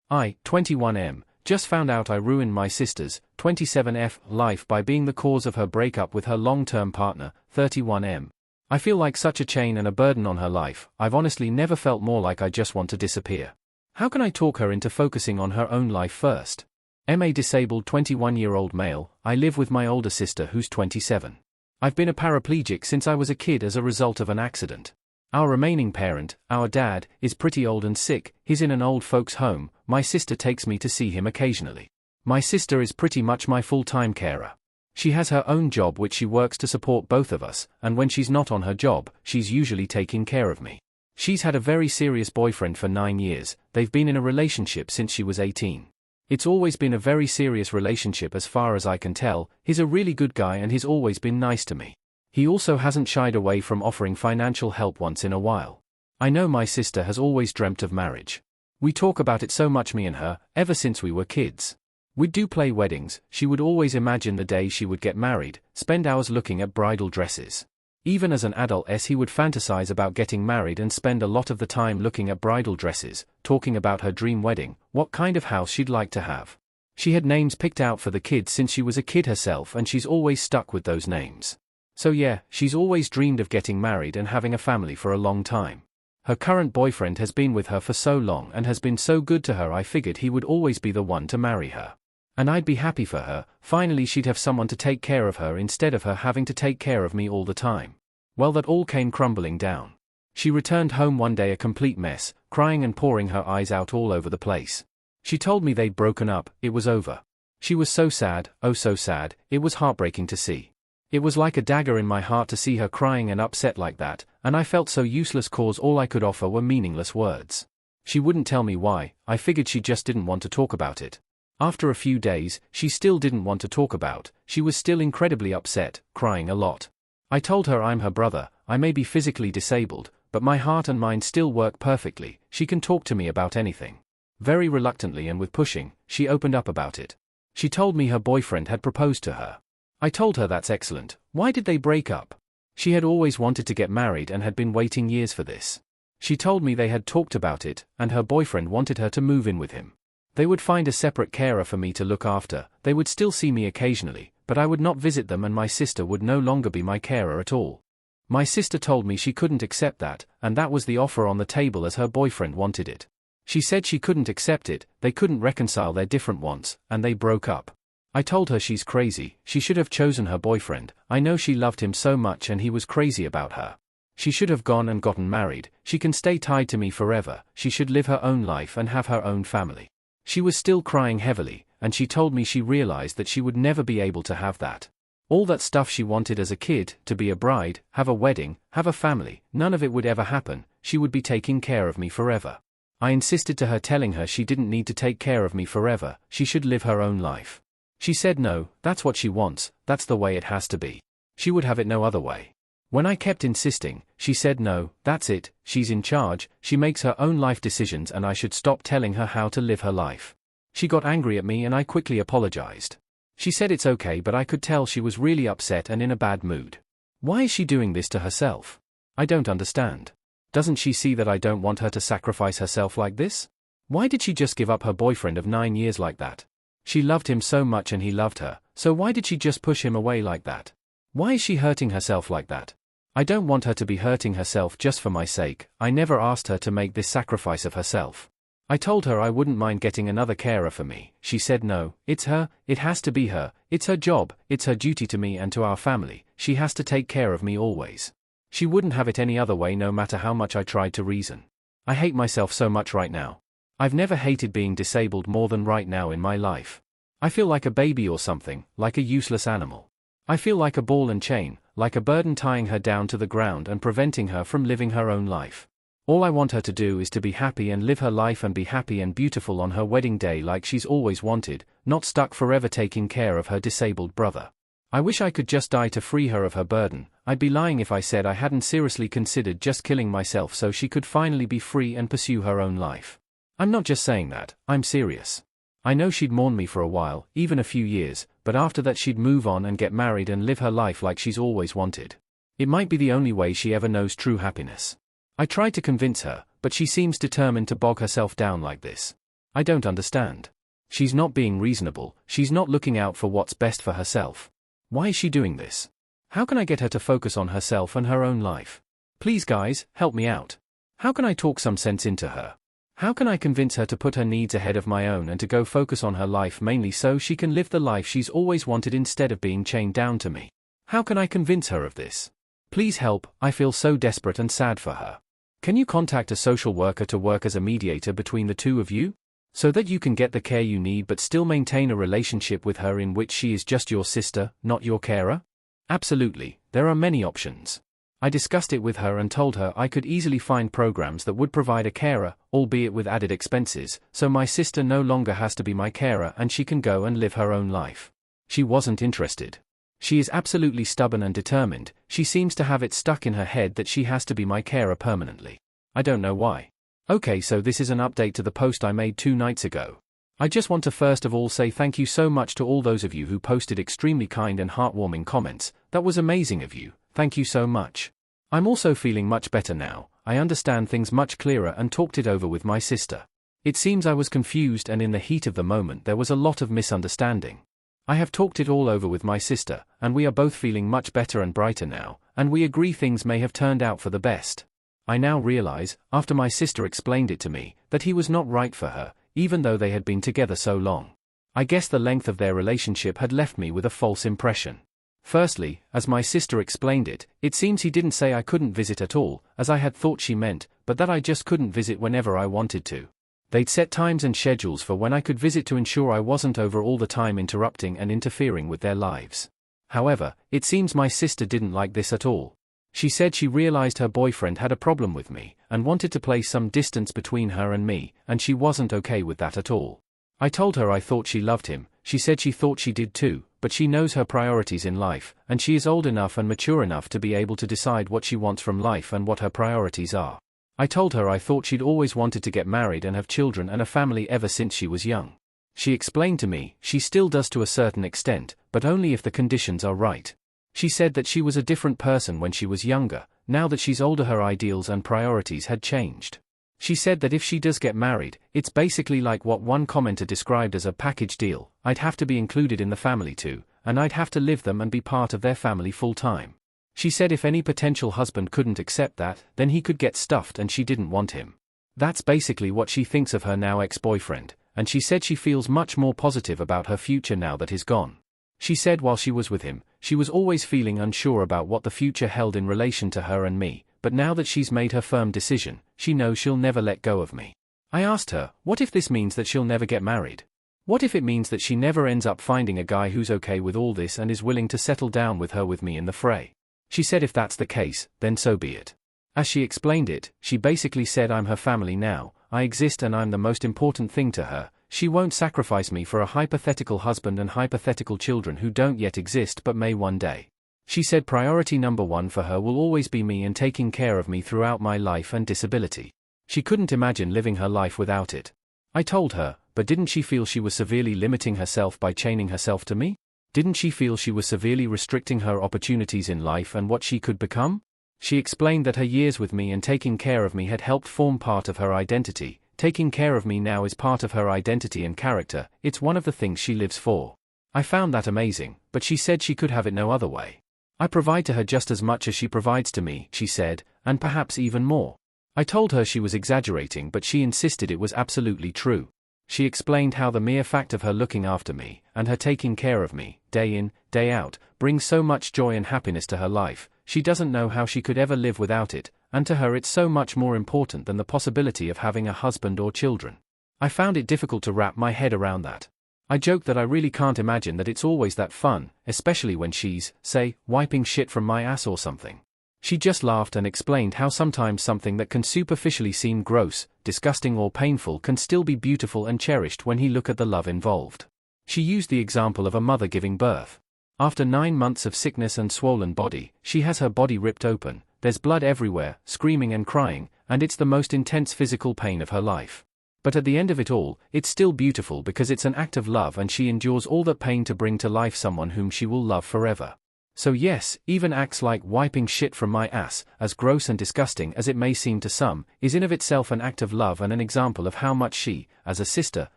I, 21M, just found out I ruined my sister's, 27F, life by being the cause of her breakup with her long-term partner, 31M. I feel like such a chain and a burden on her life. I've honestly never felt more like I just want to disappear. How can I talk her into focusing on her own life first? A disabled 21-year-old male. I live with my older sister who's 27. I've been a paraplegic since I was a kid as a result of an accident. Our remaining parent, our dad, is pretty old and sick. He's in an old folks' home. My sister takes me to see him occasionally. My sister is pretty much my full-time carer. She has her own job which she works to support both of us, and when she's not on her job, she's usually taking care of me. She's had a very serious boyfriend for 9 years. They've been in a relationship since she was 18. It's always been a very serious relationship as far as I can tell. He's a really good guy and he's always been nice to me. He also hasn't shied away from offering financial help once in a while. I know my sister has always dreamt of marriage. We talk about it so much, me and her, ever since we were kids. We'd do play weddings. She would always imagine the day she would get married, spend hours looking at bridal dresses. Even as an adult, he would fantasize about getting married and spend a lot of the time looking at bridal dresses, talking about her dream wedding, what kind of house she'd like to have. She had names picked out for the kids since she was a kid herself, and she's always stuck with those names. So yeah, she's always dreamed of getting married and having a family for a long time. Her current boyfriend has been with her for so long and has been so good to her, I figured he would always be the one to marry her. And I'd be happy for her. Finally she'd have someone to take care of her instead of her having to take care of me all the time. Well, that all came crumbling down. She returned home one day a complete mess, crying and pouring her eyes out all over the place. She told me they'd broken up, it was over. She was so sad, oh so sad, it was heartbreaking to see. It was like a dagger in my heart to see her crying and upset like that, and I felt so useless cause all I could offer were meaningless words. She wouldn't tell me why. I figured she just didn't want to talk about it. After a few days, she still didn't want to talk about. She was still incredibly upset, crying a lot. I told her I'm her brother. I may be physically disabled, but my heart and mind still work perfectly. She can talk to me about anything. Very reluctantly and with pushing, she opened up about it. She told me her boyfriend had proposed to her. I told her that's excellent. Why did they break up? She had always wanted to get married and had been waiting years for this. She told me they had talked about it, and her boyfriend wanted her to move in with him. They would find a separate carer for me to look after. They would still see me occasionally, but I would not visit them and my sister would no longer be my carer at all. My sister told me she couldn't accept that, and that was the offer on the table as her boyfriend wanted it. She said she couldn't accept it, they couldn't reconcile their different wants, and they broke up. I told her she's crazy. She should have chosen her boyfriend. I know she loved him so much and he was crazy about her. She should have gone and gotten married. She can stay tied to me forever. She should live her own life and have her own family. She was still crying heavily, and she told me she realized that she would never be able to have that. All that stuff she wanted as a kid, to be a bride, have a wedding, have a family, none of it would ever happen. She would be taking care of me forever. I insisted to her, telling her she didn't need to take care of me forever. She should live her own life. She said no, that's what she wants, that's the way it has to be. She would have it no other way. When I kept insisting, she said no, that's it, she's in charge, she makes her own life decisions and I should stop telling her how to live her life. She got angry at me and I quickly apologized. She said it's okay, but I could tell she was really upset and in a bad mood. Why is she doing this to herself? I don't understand. Doesn't she see that I don't want her to sacrifice herself like this? Why did she just give up her boyfriend of 9 years like that? She loved him so much and he loved her, so why did she just push him away like that? Why is she hurting herself like that? I don't want her to be hurting herself just for my sake. I never asked her to make this sacrifice of herself. I told her I wouldn't mind getting another carer for me. She said no, it's her, it has to be her, it's her job, it's her duty to me and to our family, she has to take care of me always. She wouldn't have it any other way no matter how much I tried to reason. I hate myself so much right now. I've never hated being disabled more than right now in my life. I feel like a baby or something, like a useless animal. I feel like a ball and chain, like a burden tying her down to the ground and preventing her from living her own life. All I want her to do is to be happy and live her life and be happy and beautiful on her wedding day like she's always wanted, not stuck forever taking care of her disabled brother. I wish I could just die to free her of her burden. I'd be lying if I said I hadn't seriously considered just killing myself so she could finally be free and pursue her own life. I'm not just saying that, I'm serious. I know she'd mourn me for a while, even a few years, but after that she'd move on and get married and live her life like she's always wanted. It might be the only way she ever knows true happiness. I tried to convince her, but she seems determined to bog herself down like this. I don't understand. She's not being reasonable, she's not looking out for what's best for herself. Why is she doing this? How can I get her to focus on herself and her own life? Please guys, help me out. How can I talk some sense into her? How can I convince her to put her needs ahead of my own and to go focus on her life mainly so she can live the life she's always wanted instead of being chained down to me? How can I convince her of this? Please help, I feel so desperate and sad for her. Can you contact a social worker to work as a mediator between the two of you? So that you can get the care you need but still maintain a relationship with her in which she is just your sister, not your carer? Absolutely, there are many options. I discussed it with her and told her I could easily find programs that would provide a carer, albeit with added expenses, so my sister no longer has to be my carer and she can go and live her own life. She wasn't interested. She is absolutely stubborn and determined, she seems to have it stuck in her head that she has to be my carer permanently. I don't know why. Okay, so this is an update to the post I made 2 nights ago. I just want to first of all say thank you so much to all those of you who posted extremely kind and heartwarming comments. That was amazing of you, thank you so much. I'm also feeling much better now, I understand things much clearer and talked it over with my sister. It seems I was confused and in the heat of the moment there was a lot of misunderstanding. I have talked it all over with my sister, and we are both feeling much better and brighter now, and we agree things may have turned out for the best. I now realize, after my sister explained it to me, that he was not right for her, even though they had been together so long. I guess the length of their relationship had left me with a false impression. Firstly, as my sister explained it, it seems he didn't say I couldn't visit at all, as I had thought she meant, but that I just couldn't visit whenever I wanted to. They'd set times and schedules for when I could visit to ensure I wasn't over all the time interrupting and interfering with their lives. However, it seems my sister didn't like this at all. She said she realized her boyfriend had a problem with me, and wanted to place some distance between her and me, and she wasn't okay with that at all. I told her I thought she loved him, she said she thought she did too, but she knows her priorities in life, and she is old enough and mature enough to be able to decide what she wants from life and what her priorities are. I told her I thought she'd always wanted to get married and have children and a family ever since she was young. She explained to me, she still does to a certain extent, but only if the conditions are right. She said that she was a different person when she was younger, now that she's older her ideals and priorities had changed. She said that if she does get married, it's basically like what one commenter described as a package deal, I'd have to be included in the family too, and I'd have to live them and be part of their family full time. She said if any potential husband couldn't accept that, then he could get stuffed and she didn't want him. That's basically what she thinks of her now ex-boyfriend, and she said she feels much more positive about her future now that he's gone. She said while she was with him, she was always feeling unsure about what the future held in relation to her and me, but now that she's made her firm decision, she knows she'll never let go of me. I asked her, what if this means that she'll never get married? What if it means that she never ends up finding a guy who's okay with all this and is willing to settle down with her with me in the fray? She said if that's the case, then so be it. As she explained it, she basically said I'm her family now, I exist and I'm the most important thing to her, she won't sacrifice me for a hypothetical husband and hypothetical children who don't yet exist but may one day. She said priority number 1 for her will always be me and taking care of me throughout my life and disability. She couldn't imagine living her life without it. I told her, but didn't she feel she was severely limiting herself by chaining herself to me? Didn't she feel she was severely restricting her opportunities in life and what she could become? She explained that her years with me and taking care of me had helped form part of her identity. Taking care of me now is part of her identity and character, it's one of the things she lives for. I found that amazing, but she said she could have it no other way. I provide to her just as much as she provides to me, she said, and perhaps even more. I told her she was exaggerating but she insisted it was absolutely true. She explained how the mere fact of her looking after me, and her taking care of me, day in, day out, brings so much joy and happiness to her life, she doesn't know how she could ever live without it, and to her it's so much more important than the possibility of having a husband or children. I found it difficult to wrap my head around that. I joked that I really can't imagine that it's always that fun, especially when she's, say, wiping shit from my ass or something. She just laughed and explained how sometimes something that can superficially seem gross, disgusting or painful can still be beautiful and cherished when you look at the love involved. She used the example of a mother giving birth. After 9 months of sickness and swollen body, she has her body ripped open, there's blood everywhere, screaming and crying, and it's the most intense physical pain of her life. But at the end of it all, it's still beautiful because it's an act of love and she endures all that pain to bring to life someone whom she will love forever. So yes, even acts like wiping shit from my ass, as gross and disgusting as it may seem to some, is in of itself an act of love and an example of how much she, as a sister,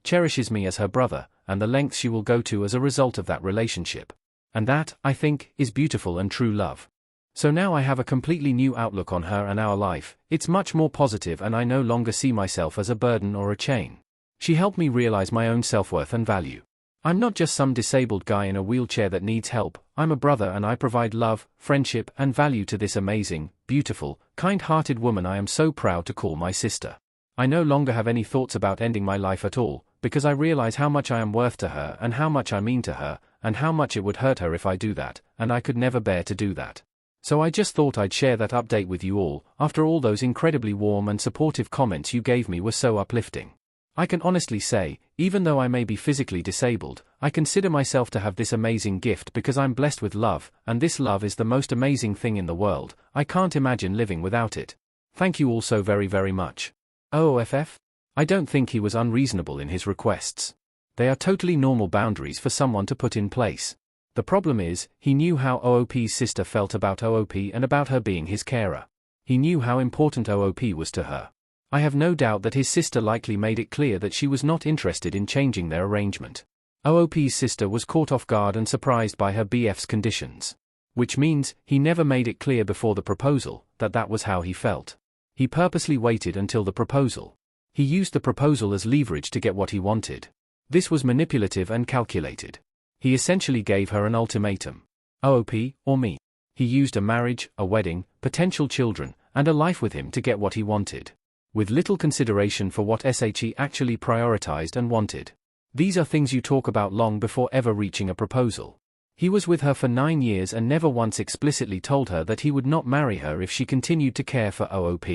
cherishes me as her brother, and the lengths she will go to as a result of that relationship. And that, I think, is beautiful and true love. So now I have a completely new outlook on her and our life. It's much more positive, and I no longer see myself as a burden or a chain. She helped me realize my own self-worth and value. I'm not just some disabled guy in a wheelchair that needs help. I'm a brother, and I provide love, friendship, and value to this amazing, beautiful, kind-hearted woman I am so proud to call my sister. I no longer have any thoughts about ending my life at all, because I realize how much I am worth to her and how much I mean to her, and how much it would hurt her if I do that, and I could never bear to do that. So I just thought I'd share that update with you all. After all those incredibly warm and supportive comments you gave me were so uplifting. I can honestly say, even though I may be physically disabled, I consider myself to have this amazing gift because I'm blessed with love, and this love is the most amazing thing in the world. I can't imagine living without it. Thank you all so very, very much. OOFF? I don't think he was unreasonable in his requests. They are totally normal boundaries for someone to put in place. The problem is, he knew how OOP's sister felt about OOP and about her being his carer. He knew how important OOP was to her. I have no doubt that his sister likely made it clear that she was not interested in changing their arrangement. OOP's sister was caught off guard and surprised by her BF's conditions. Which means, he never made it clear before the proposal that that was how he felt. He purposely waited until the proposal. He used the proposal as leverage to get what he wanted. This was manipulative and calculated. He essentially gave her an ultimatum. OOP, or me. He used a marriage, a wedding, potential children, and a life with him to get what he wanted, with little consideration for what SHE actually prioritized and wanted. These are things you talk about long before ever reaching a proposal. He was with her for 9 years and never once explicitly told her that he would not marry her if she continued to care for OOP.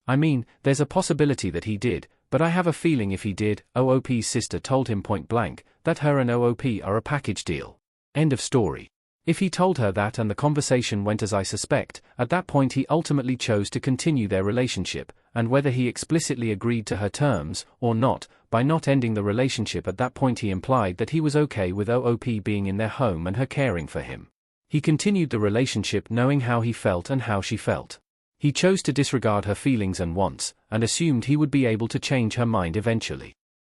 I mean, there's a possibility that he did, but I have a feeling if he did, OOP's sister told him point blank that her and OOP are a package deal. End of story. If he told her that and the conversation went as I suspect, at that point he ultimately chose to continue their relationship, and whether he explicitly agreed to her terms or not, by not ending the relationship at that point he implied that he was okay with OOP being in their home and her caring for him. He continued the relationship knowing how he felt and how she felt. He chose to disregard her feelings and wants, and assumed he would be able to change her mind eventually.